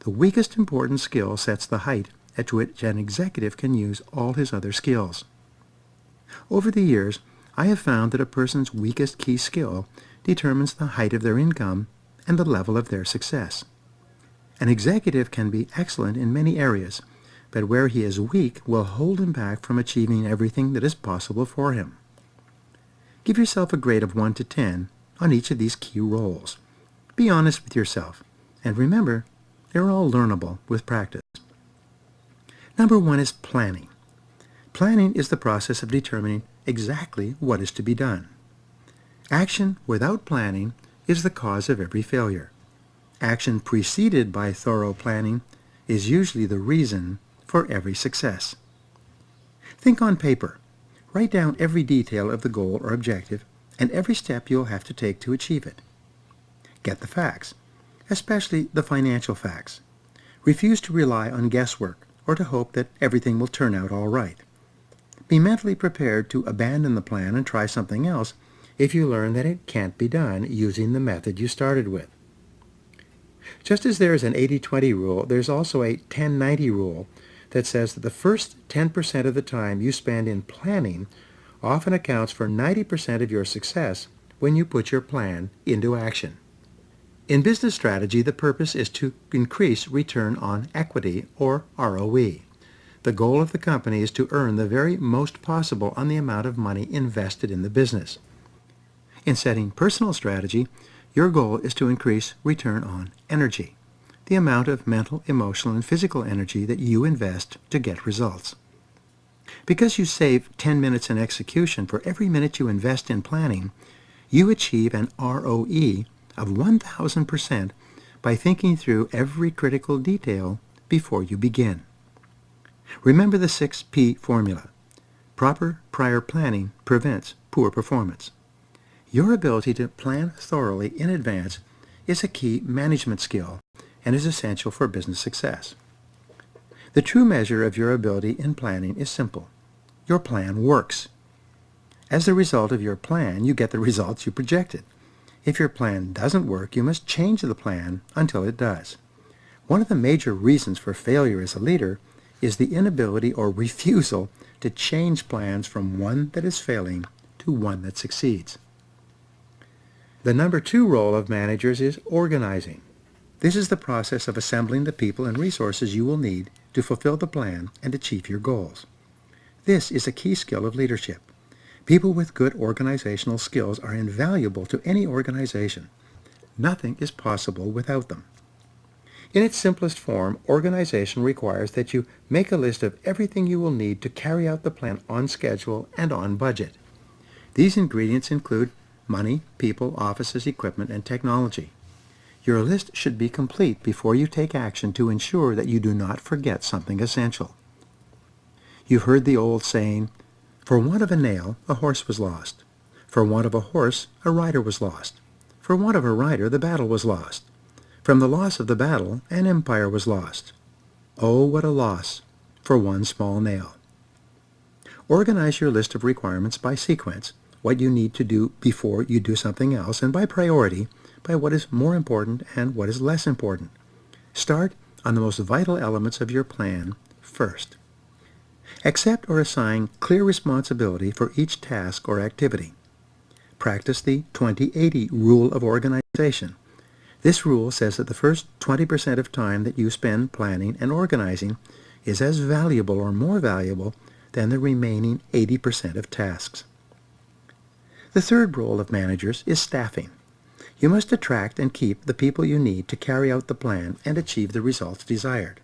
"The weakest important skill sets the height at which an executive can use all his other skills." Over the years, I have found that a person's weakest key skill determines the height of their income and the level of their success. An executive can be excellent in many areas, but where he is weak will hold him back from achieving everything that is possible for him. Give yourself a grade of 1 to 10 on each of these key roles. Be honest with yourself, and remember, they're all learnable with practice. Number 1 is planning. Planning is the process of determining exactly what is to be done. Action without planning is the cause of every failure. Action preceded by thorough planning is usually the reason for every success. Think on paper. Write down every detail of the goal or objective and every step you'll have to take to achieve it. Get the facts, especially the financial facts. Refuse to rely on guesswork or to hope that everything will turn out all right. Be mentally prepared to abandon the plan and try something else if you learn that it can't be done using the method you started with. Just as there is an 80-20 rule, there's also a 10-90 rule that says that the first 10% of the time you spend in planning often accounts for 90% of your success when you put your plan into action. In business strategy, the purpose is to increase return on equity, or ROE. The goal of the company is to earn the very most possible on the amount of money invested in the business. In setting personal strategy, your goal is to increase return on energy, the amount of mental, emotional, and physical energy that you invest to get results. Because you save 10 minutes in execution for every minute you invest in planning, you achieve an ROE of 1,000% by thinking through every critical detail before you begin. Remember the 6P formula. Proper prior planning prevents poor performance. Your ability to plan thoroughly in advance is a key management skill and is essential for business success. The true measure of your ability in planning is simple. Your plan works. As the result of your plan, you get the results you projected. If your plan doesn't work, you must change the plan until it does. One of the major reasons for failure as a leader is the inability or refusal to change plans from one that is failing to one that succeeds. The number 2 role of managers is organizing. This is the process of assembling the people and resources you will need to fulfill the plan and achieve your goals. This is a key skill of leadership. People with good organizational skills are invaluable to any organization. Nothing is possible without them. In its simplest form, organization requires that you make a list of everything you will need to carry out the plan on schedule and on budget. These ingredients include money, people, offices, equipment, and technology. Your list should be complete before you take action to ensure that you do not forget something essential. You've heard the old saying, "For want of a nail, a horse was lost. For want of a horse, a rider was lost. For want of a rider, the battle was lost. From the loss of the battle, an empire was lost. Oh, what a loss for one small nail." Organize your list of requirements by sequence, what you need to do before you do something else, and by priority, by what is more important and what is less important. Start on the most vital elements of your plan first. Accept or assign clear responsibility for each task or activity. Practice the 20-80 rule of organization. This rule says that the first 20% of time that you spend planning and organizing is as valuable or more valuable than the remaining 80% of tasks. The third role of managers is staffing. You must attract and keep the people you need to carry out the plan and achieve the results desired.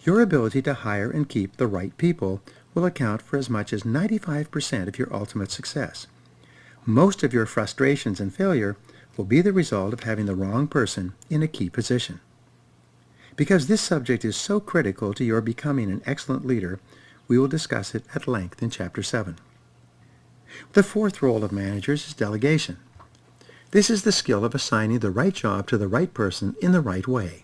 Your ability to hire and keep the right people will account for as much as 95% of your ultimate success. Most of your frustrations and failure will be the result of having the wrong person in a key position. Because this subject is so critical to your becoming an excellent leader, we will discuss it at length in Chapter 7. The fourth role of managers is delegation. This is the skill of assigning the right job to the right person in the right way.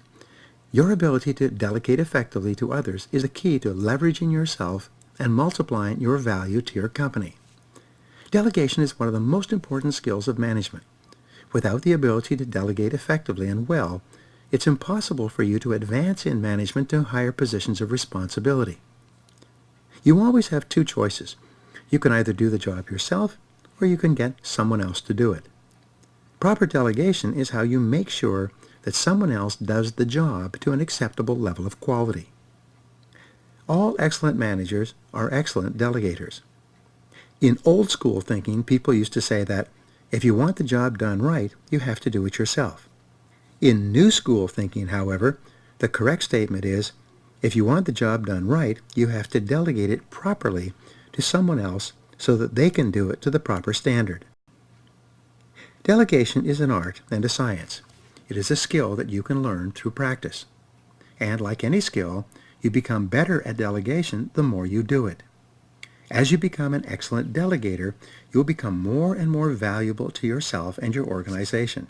Your ability to delegate effectively to others is a key to leveraging yourself and multiplying your value to your company. Delegation is one of the most important skills of management. Without the ability to delegate effectively and well, it's impossible for you to advance in management to higher positions of responsibility. You always have two choices. You can either do the job yourself, or you can get someone else to do it. Proper delegation is how you make sure that someone else does the job to an acceptable level of quality. All excellent managers are excellent delegators. In old school thinking, people used to say that if you want the job done right, you have to do it yourself. In new school thinking, however, the correct statement is, if you want the job done right, you have to delegate it properly to someone else so that they can do it to the proper standard. Delegation is an art and a science. It is a skill that you can learn through practice. And like any skill, you become better at delegation the more you do it. As you become an excellent delegator, you will become more and more valuable to yourself and your organization.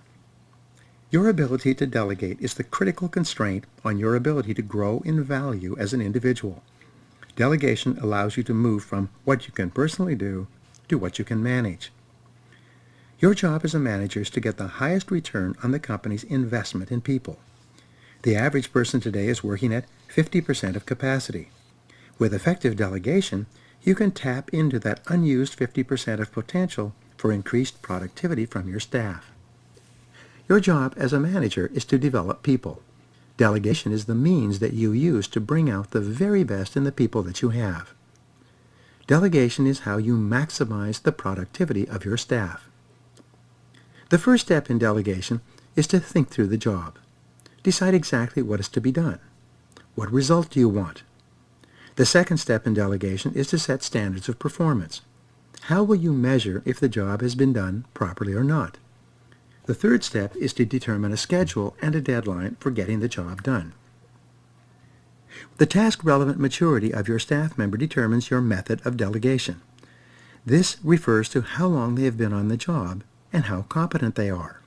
Your ability to delegate is the critical constraint on your ability to grow in value as an individual. Delegation allows you to move from what you can personally do to what you can manage. Your job as a manager is to get the highest return on the company's investment in people. The average person today is working at 50% of capacity. With effective delegation, you can tap into that unused 50% of potential for increased productivity from your staff. Your job as a manager is to develop people. Delegation is the means that you use to bring out the very best in the people that you have. Delegation is how you maximize the productivity of your staff. The first step in delegation is to think through the job. Decide exactly what is to be done. What result do you want? The second step in delegation is to set standards of performance. How will you measure if the job has been done properly or not? The third step is to determine a schedule and a deadline for getting the job done. The task-relevant maturity of your staff member determines your method of delegation. This refers to how long they have been on the job and how competent they are.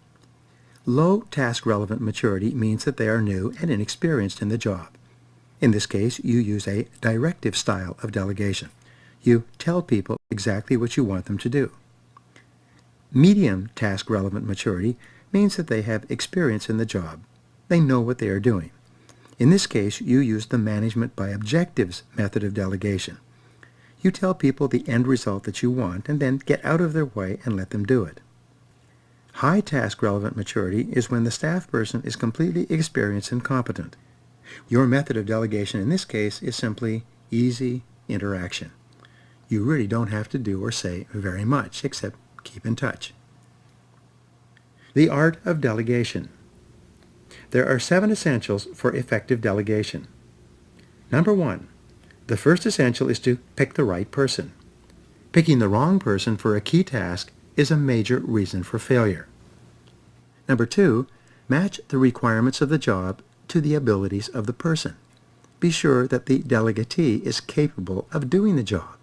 Low task-relevant maturity means that they are new and inexperienced in the job. In this case, you use a directive style of delegation. You tell people exactly what you want them to do. Medium task-relevant maturity means that they have experience in the job. They know what they are doing. In this case, you use the management by objectives method of delegation. You tell people the end result that you want and then get out of their way and let them do it. High task-relevant maturity is when the staff person is completely experienced and competent. Your method of delegation in this case is simply easy interaction. You really don't have to do or say very much except keep in touch. The art of delegation. There are 7 essentials for effective delegation. Number 1, the first essential is to pick the right person. Picking the wrong person for a key task is a major reason for failure. Number 2, match the requirements of the job to the abilities of the person. Be sure that the delegatee is capable of doing the job.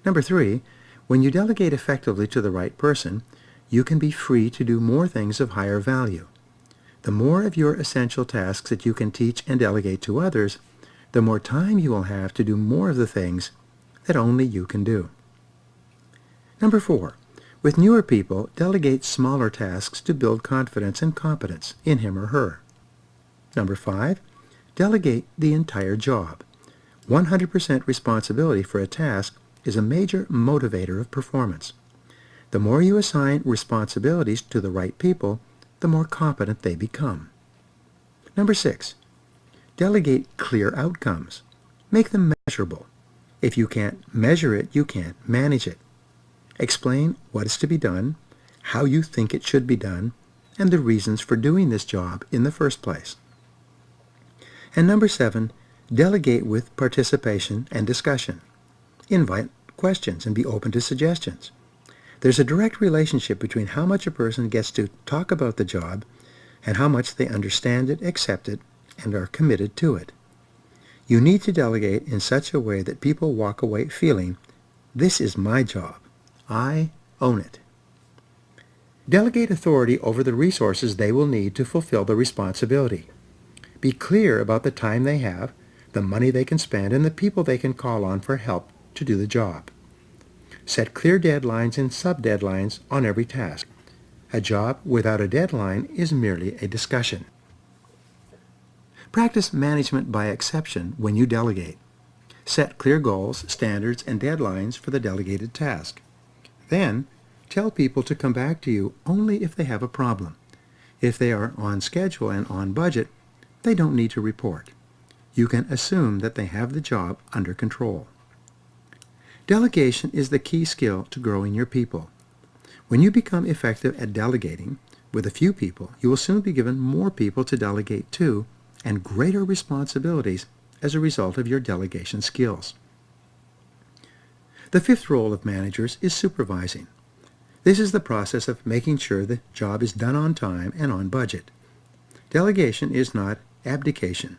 Number 3, when you delegate effectively to the right person, you can be free to do more things of higher value. The more of your essential tasks that you can teach and delegate to others, the more time you will have to do more of the things that only you can do. Number 4, with newer people, delegate smaller tasks to build confidence and competence in him or her. Number 5, delegate the entire job. 100% responsibility for a task is a major motivator of performance. The more you assign responsibilities to the right people, the more competent they become. Number 6, delegate clear outcomes. Make them measurable. If you can't measure it, you can't manage it. Explain what is to be done, how you think it should be done, and the reasons for doing this job in the first place. And number 7, delegate with participation and discussion. Invite questions and be open to suggestions. There's a direct relationship between how much a person gets to talk about the job and how much they understand it, accept it, and are committed to it. You need to delegate in such a way that people walk away feeling, this is my job. I own it. Delegate authority over the resources they will need to fulfill the responsibility. Be clear about the time they have, the money they can spend, and the people they can call on for help to do the job. Set clear deadlines and sub-deadlines on every task. A job without a deadline is merely a discussion. Practice management by exception when you delegate. Set clear goals, standards, and deadlines for the delegated task. Then, tell people to come back to you only if they have a problem. If they are on schedule and on budget, they don't need to report. You can assume that they have the job under control. Delegation is the key skill to growing your people. When you become effective at delegating with a few people, you will soon be given more people to delegate to and greater responsibilities as a result of your delegation skills. The fifth role of managers is supervising. This is the process of making sure the job is done on time and on budget. Delegation is not abdication.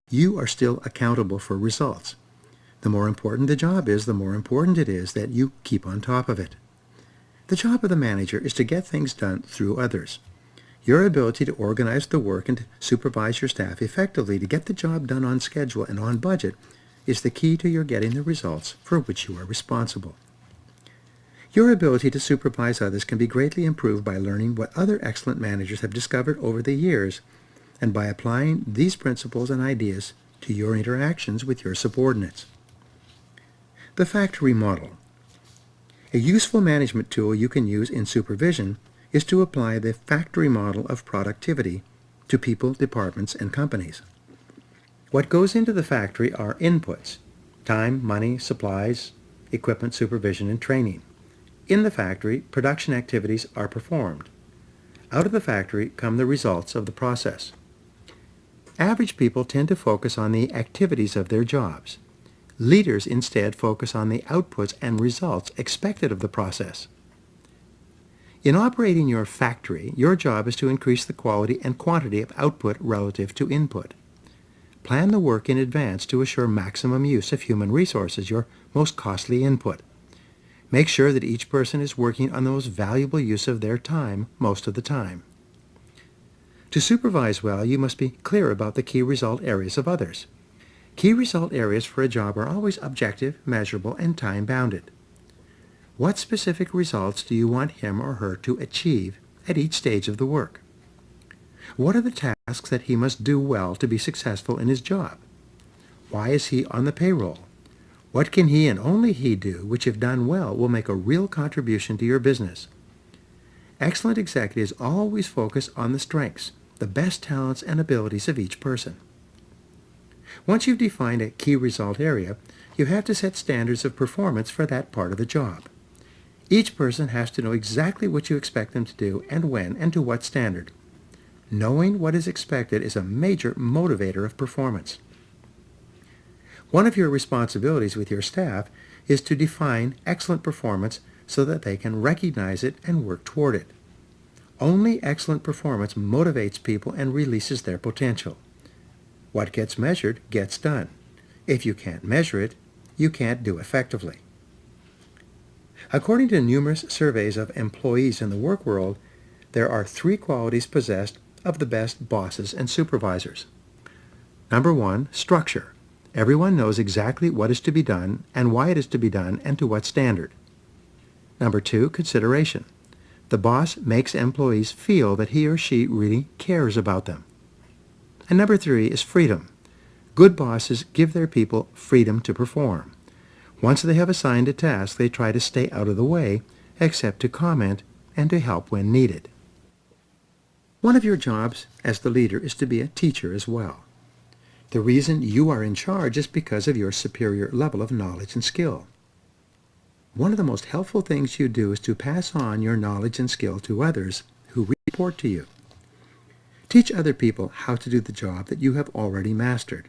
You are still accountable for results. The more important the job is, the more important it is that you keep on top of it. The job of the manager is to get things done through others. Your ability to organize the work and to supervise your staff effectively to get the job done on schedule and on budget is the key to your getting the results for which you are responsible. Your ability to supervise others can be greatly improved by learning what other excellent managers have discovered over the years and by applying these principles and ideas to your interactions with your subordinates. The factory model. A useful management tool you can use in supervision is to apply the factory model of productivity to people, departments, and companies. What goes into the factory are inputs: time, money, supplies, equipment, supervision, and training. In the factory, production activities are performed. Out of the factory come the results of the process. Average people tend to focus on the activities of their jobs. Leaders instead focus on the outputs and results expected of the process. In operating your factory, your job is to increase the quality and quantity of output relative to input. Plan the work in advance to assure maximum use of human resources, your most costly input. Make sure that each person is working on the most valuable use of their time most of the time. To supervise well, you must be clear about the key result areas of others. Key result areas for a job are always objective, measurable, and time-bounded. What specific results do you want him or her to achieve at each stage of the work? What are the tasks that he must do well to be successful in his job? Why is he on the payroll? What can he and only he do, which if done well will make a real contribution to your business? Excellent executives always focus on the strengths, the best talents and abilities of each person. Once you've defined a key result area, you have to set standards of performance for that part of the job. Each person has to know exactly what you expect them to do and when and to what standard. Knowing what is expected is a major motivator of performance. One of your responsibilities with your staff is to define excellent performance so that they can recognize it and work toward it. Only excellent performance motivates people and releases their potential. What gets measured gets done. If you can't measure it, you can't do effectively. According to numerous surveys of employees in the work world, there are 3 qualities possessed of the best bosses and supervisors. Number 1, structure. Everyone knows exactly what is to be done and why it is to be done and to what standard. Number 2, consideration. The boss makes employees feel that he or she really cares about them. And number 3 is freedom. Good bosses give their people freedom to perform. Once they have assigned a task, they try to stay out of the way, except to comment and to help when needed. One of your jobs as the leader is to be a teacher as well. The reason you are in charge is because of your superior level of knowledge and skill. One of the most helpful things you do is to pass on your knowledge and skill to others who report to you. Teach other people how to do the job that you have already mastered.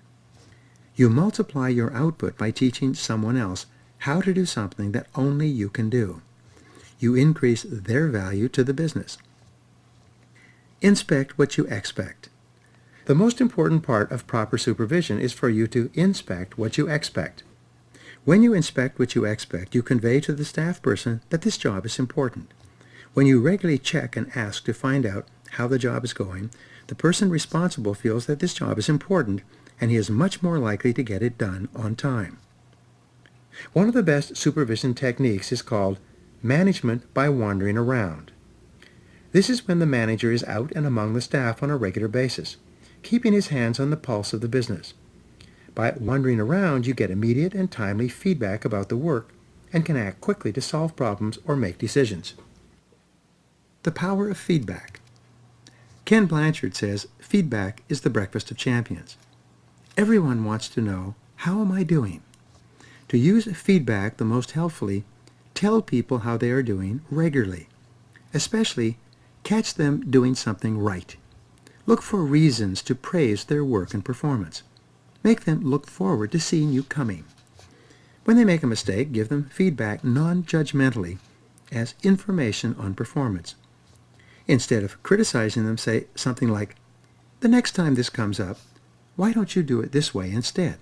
You multiply your output by teaching someone else how to do something that only you can do. you increase their value to the business. Inspect what you expect. The most important part of proper supervision is for you to inspect what you expect. When you inspect what you expect, you convey to the staff person that this job is important. When you regularly check and ask to find out how the job is going, the person responsible feels that this job is important and he is much more likely to get it done on time. One of the best supervision techniques is called management by wandering around. This is when the manager is out and among the staff on a regular basis, keeping his hands on the pulse of the business. By wandering around, you get immediate and timely feedback about the work and can act quickly to solve problems or make decisions. The power of feedback. Ken Blanchard says, feedback is the breakfast of champions. Everyone wants to know, how am I doing? To use feedback the most helpfully, tell people how they are doing regularly. Especially, catch them doing something right. Look for reasons to praise their work and performance. Make them look forward to seeing you coming. When they make a mistake, give them feedback non-judgmentally as information on performance. Instead of criticizing them, say something like, "The next time this comes up, why don't you do it this way instead?"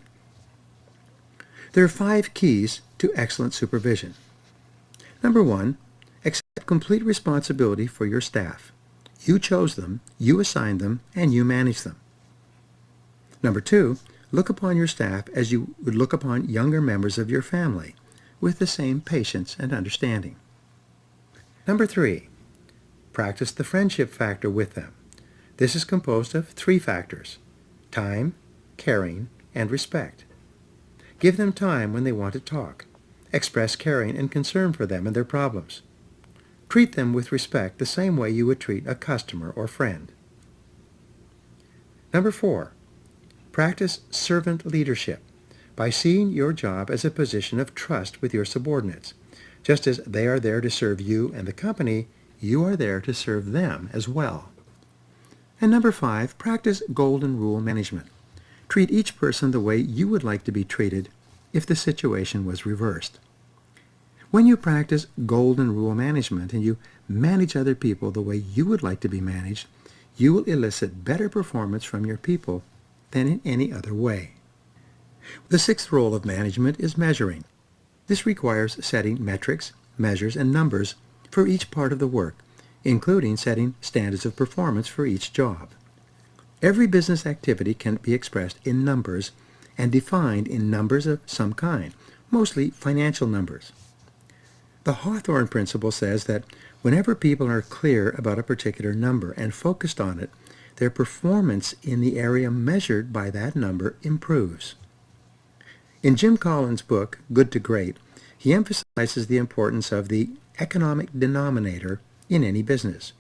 There are 5 keys to excellent supervision. Number 1, accept complete responsibility for your staff. You chose them, you assigned them, and you manage them. Number 2, look upon your staff as you would look upon younger members of your family, with the same patience and understanding. Number 3, practice the friendship factor with them. This is composed of 3 factors: time, caring, and respect. Give them time when they want to talk. Express caring and concern for them and their problems. Treat them with respect the same way you would treat a customer or friend. Number 4, practice servant leadership by seeing your job as a position of trust with your subordinates. Just as they are there to serve you and the company, you are there to serve them as well. And number 5, practice golden rule management. Treat each person the way you would like to be treated if the situation was reversed. When you practice golden rule management and you manage other people the way you would like to be managed, you will elicit better performance from your people than in any other way. The 6th role of management is measuring. This requires setting metrics, measures, and numbers for each part of the work, including setting standards of performance for each job. Every business activity can be expressed in numbers and defined in numbers of some kind, mostly financial numbers. The Hawthorne principle says that whenever people are clear about a particular number and focused on it, their performance in the area measured by that number improves. In Jim Collins' book, Good to Great, he emphasizes the importance of the economic denominator in any business.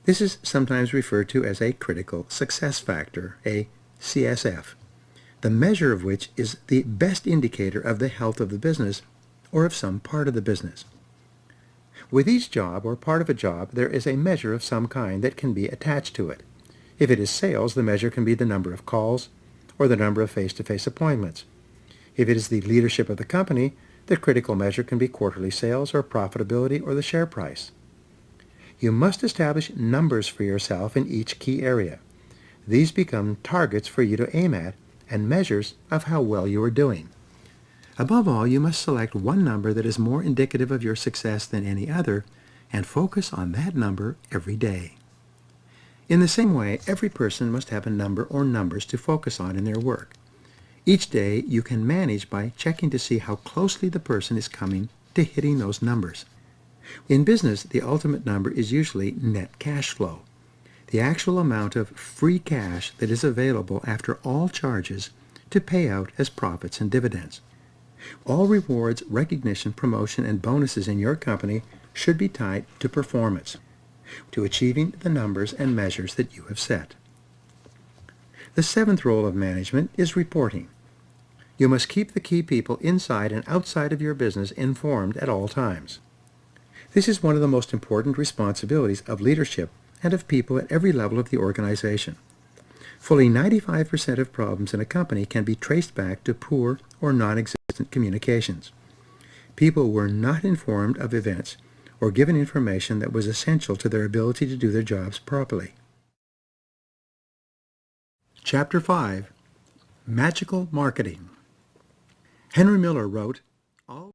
This is sometimes referred to as a critical success factor, a CSF, the measure of which is the best indicator of the health of the business or of some part of the business. With each job or part of a job, there is a measure of some kind that can be attached to it. If it is sales, the measure can be the number of calls or the number of face-to-face appointments. If it is the leadership of the company, the critical measure can be quarterly sales or profitability or the share price. You must establish numbers for yourself in each key area. These become targets for you to aim at and measures of how well you are doing. Above all, you must select one number that is more indicative of your success than any other and focus on that number every day. In the same way, every person must have a number or numbers to focus on in their work. Each day you can manage by checking to see how closely the person is coming to hitting those numbers. In business, the ultimate number is usually net cash flow, the actual amount of free cash that is available after all charges to pay out as profits and dividends. All rewards, recognition, promotion, and bonuses in your company should be tied to performance, to achieving the numbers and measures that you have set. The 7th role of management is reporting. You must keep the key people inside and outside of your business informed at all times. This is one of the most important responsibilities of leadership and of people at every level of the organization. Fully 95% of problems in a company can be traced back to poor or non-existent communications. People were not informed of events or given information that was essential to their ability to do their jobs properly. Chapter 5. Magical Marketing. Henry Miller wrote, "All